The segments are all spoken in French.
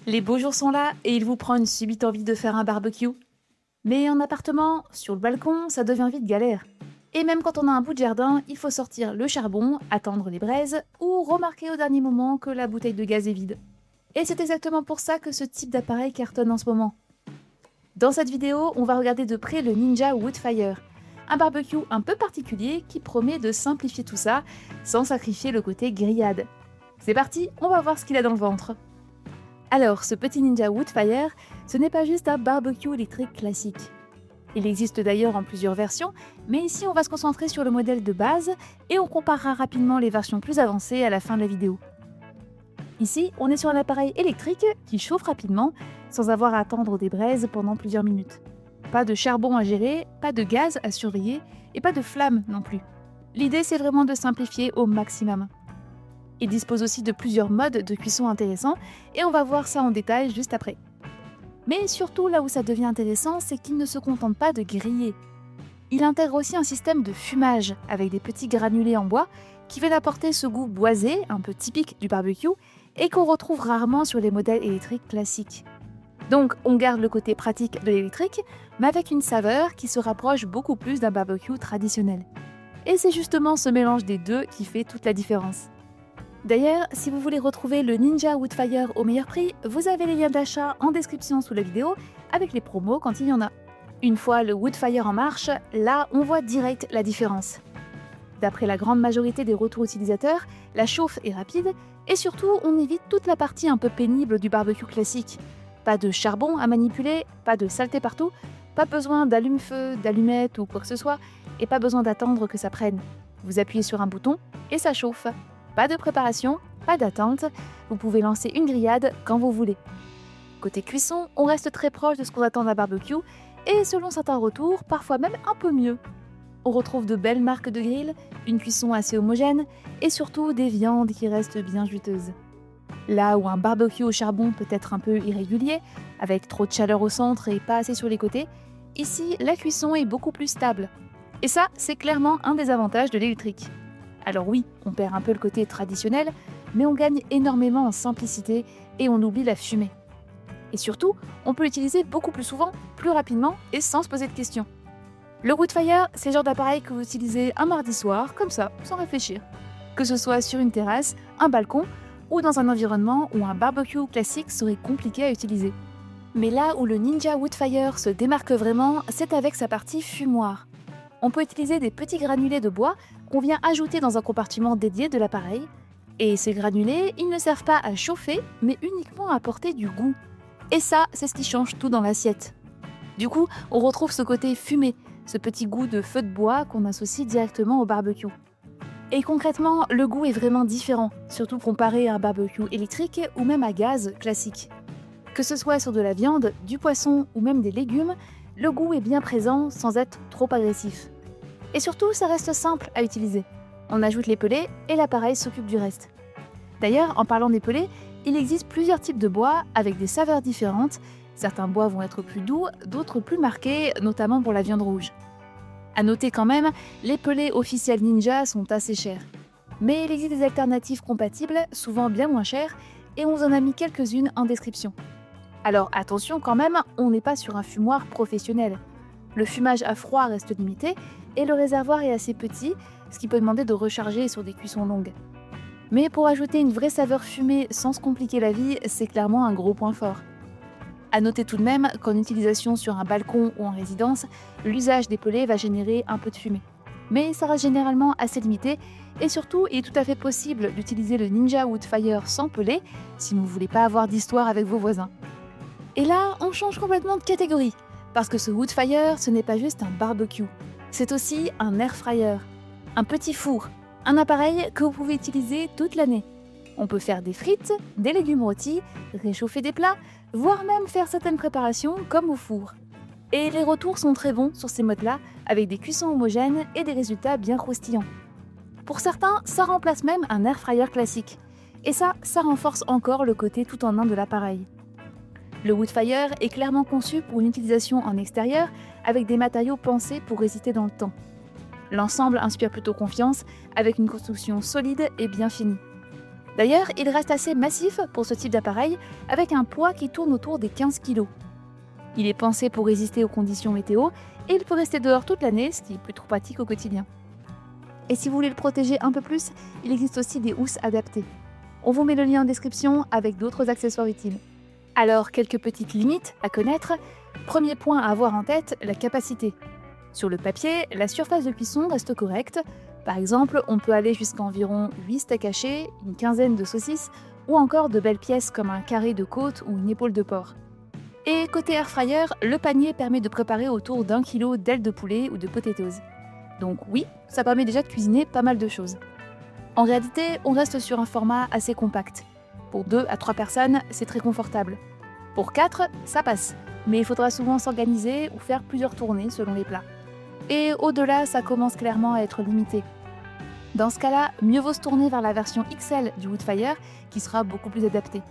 Les beaux jours sont là et il vous prend une subite envie de faire un barbecue. Mais en appartement, sur le balcon, ça devient vite galère. Et même quand on a un bout de jardin, il faut sortir le charbon, attendre les braises ou remarquer au dernier moment que la bouteille de gaz est vide. Et c'est exactement pour ça que ce type d'appareil cartonne en ce moment. Dans cette vidéo, on va regarder de près le Ninja Woodfire, un barbecue un peu particulier qui promet de simplifier tout ça sans sacrifier le côté grillade. C'est parti, on va voir ce qu'il a dans le ventre. Alors, ce petit Ninja Woodfire, ce n'est pas juste un barbecue électrique classique. Il existe d'ailleurs en plusieurs versions, mais ici on va se concentrer sur le modèle de base et on comparera rapidement les versions plus avancées à la fin de la vidéo. Ici, on est sur un appareil électrique qui chauffe rapidement sans avoir à attendre des braises pendant plusieurs minutes. Pas de charbon à gérer, pas de gaz à surveiller et pas de flamme non plus. L'idée c'est vraiment de simplifier au maximum. Il dispose aussi de plusieurs modes de cuisson intéressants et on va voir ça en détail juste après. Mais surtout là où ça devient intéressant, c'est qu'il ne se contente pas de griller. Il intègre aussi un système de fumage avec des petits granulés en bois qui viennent apporter ce goût boisé, un peu typique du barbecue, et qu'on retrouve rarement sur les modèles électriques classiques. Donc on garde le côté pratique de l'électrique, mais avec une saveur qui se rapproche beaucoup plus d'un barbecue traditionnel. Et c'est justement ce mélange des deux qui fait toute la différence. D'ailleurs, si vous voulez retrouver le Ninja Woodfire au meilleur prix, vous avez les liens d'achat en description sous la vidéo avec les promos quand il y en a. Une fois le Woodfire en marche, là on voit direct la différence. D'après la grande majorité des retours utilisateurs, la chauffe est rapide et surtout on évite toute la partie un peu pénible du barbecue classique. Pas de charbon à manipuler, pas de saleté partout, pas besoin d'allume-feu, d'allumettes ou quoi que ce soit et pas besoin d'attendre que ça prenne. Vous appuyez sur un bouton et ça chauffe. Pas de préparation, pas d'attente, vous pouvez lancer une grillade quand vous voulez. Côté cuisson, on reste très proche de ce qu'on attend d'un barbecue et selon certains retours, parfois même un peu mieux. On retrouve de belles marques de grill, une cuisson assez homogène et surtout des viandes qui restent bien juteuses. Là où un barbecue au charbon peut être un peu irrégulier, avec trop de chaleur au centre et pas assez sur les côtés, ici la cuisson est beaucoup plus stable. Et ça, c'est clairement un des avantages de l'électrique. Alors oui, on perd un peu le côté traditionnel, mais on gagne énormément en simplicité et on oublie la fumée. Et surtout, on peut l'utiliser beaucoup plus souvent, plus rapidement et sans se poser de questions. Le Woodfire, c'est le genre d'appareil que vous utilisez un mardi soir, comme ça, sans réfléchir. Que ce soit sur une terrasse, un balcon ou dans un environnement où un barbecue classique serait compliqué à utiliser. Mais là où le Ninja Woodfire se démarque vraiment, c'est avec sa partie fumoir. On peut utiliser des petits granulés de bois qu'on vient ajouter dans un compartiment dédié de l'appareil. Et ces granulés, ils ne servent pas à chauffer, mais uniquement à apporter du goût. Et ça, c'est ce qui change tout dans l'assiette. Du coup, on retrouve ce côté fumé, ce petit goût de feu de bois qu'on associe directement au barbecue. Et concrètement, le goût est vraiment différent, surtout comparé à un barbecue électrique ou même à gaz classique. Que ce soit sur de la viande, du poisson ou même des légumes, le goût est bien présent sans être trop agressif. Et surtout, ça reste simple à utiliser. On ajoute les pelets et l'appareil s'occupe du reste. D'ailleurs, en parlant des pelets, il existe plusieurs types de bois avec des saveurs différentes. Certains bois vont être plus doux, d'autres plus marqués, notamment pour la viande rouge. À noter quand même, les pelets officiels Ninja sont assez chers. Mais il existe des alternatives compatibles, souvent bien moins chères, et on vous en a mis quelques-unes en description. Alors attention quand même, on n'est pas sur un fumoir professionnel. Le fumage à froid reste limité et le réservoir est assez petit, ce qui peut demander de recharger sur des cuissons longues. Mais pour ajouter une vraie saveur fumée sans se compliquer la vie, c'est clairement un gros point fort. À noter tout de même qu'en utilisation sur un balcon ou en résidence, l'usage des pelets va générer un peu de fumée. Mais ça reste généralement assez limité et surtout, il est tout à fait possible d'utiliser le Ninja Woodfire sans pellet si vous ne voulez pas avoir d'histoire avec vos voisins. Et là, on change complètement de catégorie, parce que ce Woodfire, ce n'est pas juste un barbecue, c'est aussi un air fryer, un petit four, un appareil que vous pouvez utiliser toute l'année. On peut faire des frites, des légumes rôtis, réchauffer des plats, voire même faire certaines préparations comme au four. Et les retours sont très bons sur ces modes-là, avec des cuissons homogènes et des résultats bien croustillants. Pour certains, ça remplace même un air fryer classique. Et ça renforce encore le côté tout en un de l'appareil. Le Woodfire est clairement conçu pour une utilisation en extérieur avec des matériaux pensés pour résister dans le temps. L'ensemble inspire plutôt confiance avec une construction solide et bien finie. D'ailleurs, il reste assez massif pour ce type d'appareil, avec un poids qui tourne autour des 15 kg. Il est pensé pour résister aux conditions météo et il peut rester dehors toute l'année, ce qui est plus trop pratique au quotidien. Et si vous voulez le protéger un peu plus, il existe aussi des housses adaptées. On vous met le lien en description avec d'autres accessoires utiles. Alors, quelques petites limites à connaître. Premier point à avoir en tête, la capacité. Sur le papier, la surface de cuisson reste correcte. Par exemple, on peut aller jusqu'à environ 8 steaks hachés, une quinzaine de saucisses ou encore de belles pièces comme un carré de côte ou une épaule de porc. Et côté air fryer, le panier permet de préparer autour d'1 kg d'ailes de poulet ou de potatoes. Donc oui, ça permet déjà de cuisiner pas mal de choses. En réalité, on reste sur un format assez compact. Pour 2 à 3 personnes, c'est très confortable. Pour 4, ça passe, mais il faudra souvent s'organiser ou faire plusieurs tournées selon les plats. Et au-delà, ça commence clairement à être limité. Dans ce cas-là, mieux vaut se tourner vers la version XL du Woodfire qui sera beaucoup plus adaptée.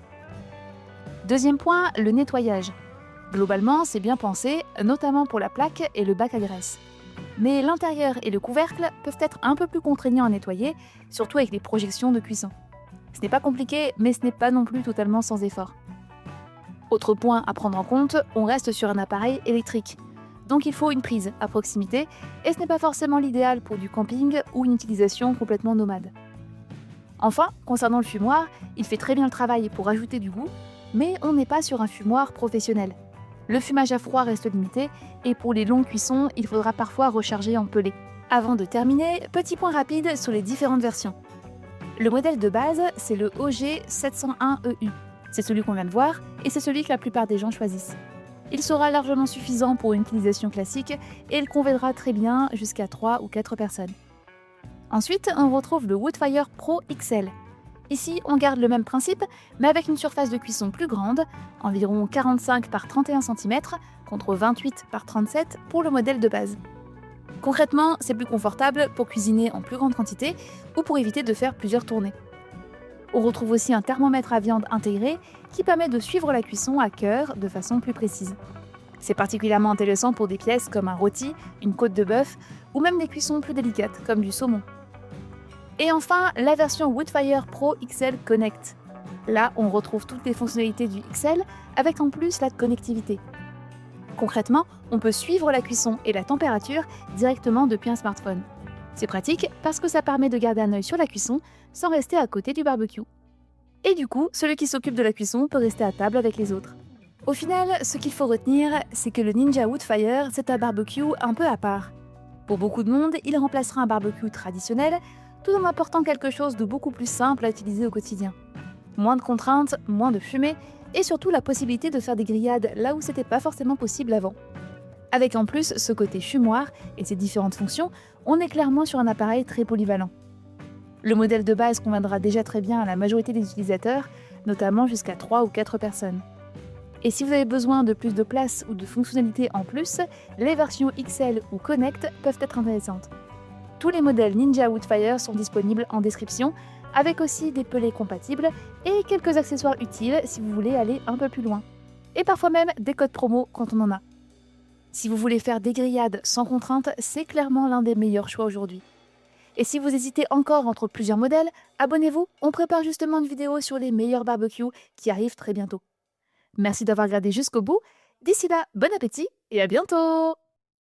Deuxième point, le nettoyage. Globalement, c'est bien pensé, notamment pour la plaque et le bac à graisse. Mais l'intérieur et le couvercle peuvent être un peu plus contraignants à nettoyer, surtout avec les projections de cuisson. Ce n'est pas compliqué, mais ce n'est pas non plus totalement sans effort. Autre point à prendre en compte, on reste sur un appareil électrique. Donc il faut une prise à proximité, et ce n'est pas forcément l'idéal pour du camping ou une utilisation complètement nomade. Enfin, concernant le fumoir, il fait très bien le travail pour ajouter du goût, mais on n'est pas sur un fumoir professionnel. Le fumage à froid reste limité, et pour les longues cuissons, il faudra parfois recharger en pellet. Avant de terminer, petit point rapide sur les différentes versions. Le modèle de base, c'est le OG701EU. C'est celui qu'on vient de voir, et c'est celui que la plupart des gens choisissent. Il sera largement suffisant pour une utilisation classique, et il conviendra très bien jusqu'à 3 ou 4 personnes. Ensuite, on retrouve le Woodfire Pro XL. Ici, on garde le même principe, mais avec une surface de cuisson plus grande, environ 45 par 31 cm, contre 28 par 37 pour le modèle de base. Concrètement, c'est plus confortable pour cuisiner en plus grande quantité ou pour éviter de faire plusieurs tournées. On retrouve aussi un thermomètre à viande intégré qui permet de suivre la cuisson à cœur de façon plus précise. C'est particulièrement intéressant pour des pièces comme un rôti, une côte de bœuf ou même des cuissons plus délicates comme du saumon. Et enfin, la version Woodfire Pro XL Connect. Là, on retrouve toutes les fonctionnalités du XL avec en plus la connectivité. Concrètement, on peut suivre la cuisson et la température directement depuis un smartphone. C'est pratique parce que ça permet de garder un œil sur la cuisson sans rester à côté du barbecue. Et du coup, celui qui s'occupe de la cuisson peut rester à table avec les autres. Au final, ce qu'il faut retenir, c'est que le Ninja Woodfire, c'est un barbecue un peu à part. Pour beaucoup de monde, il remplacera un barbecue traditionnel, tout en apportant quelque chose de beaucoup plus simple à utiliser au quotidien. Moins de contraintes, moins de fumée, et surtout la possibilité de faire des grillades là où c'était pas forcément possible avant. Avec en plus ce côté fumoir et ses différentes fonctions, on est clairement sur un appareil très polyvalent. Le modèle de base conviendra déjà très bien à la majorité des utilisateurs, notamment jusqu'à 3 ou 4 personnes. Et si vous avez besoin de plus de place ou de fonctionnalités en plus, les versions XL ou Connect peuvent être intéressantes. Tous les modèles Ninja Woodfire sont disponibles en description, avec aussi des pellets compatibles et quelques accessoires utiles si vous voulez aller un peu plus loin. Et parfois même des codes promo quand on en a. Si vous voulez faire des grillades sans contrainte, c'est clairement l'un des meilleurs choix aujourd'hui. Et si vous hésitez encore entre plusieurs modèles, abonnez-vous, on prépare justement une vidéo sur les meilleurs barbecues qui arrive très bientôt. Merci d'avoir regardé jusqu'au bout. D'ici là, bon appétit et à bientôt!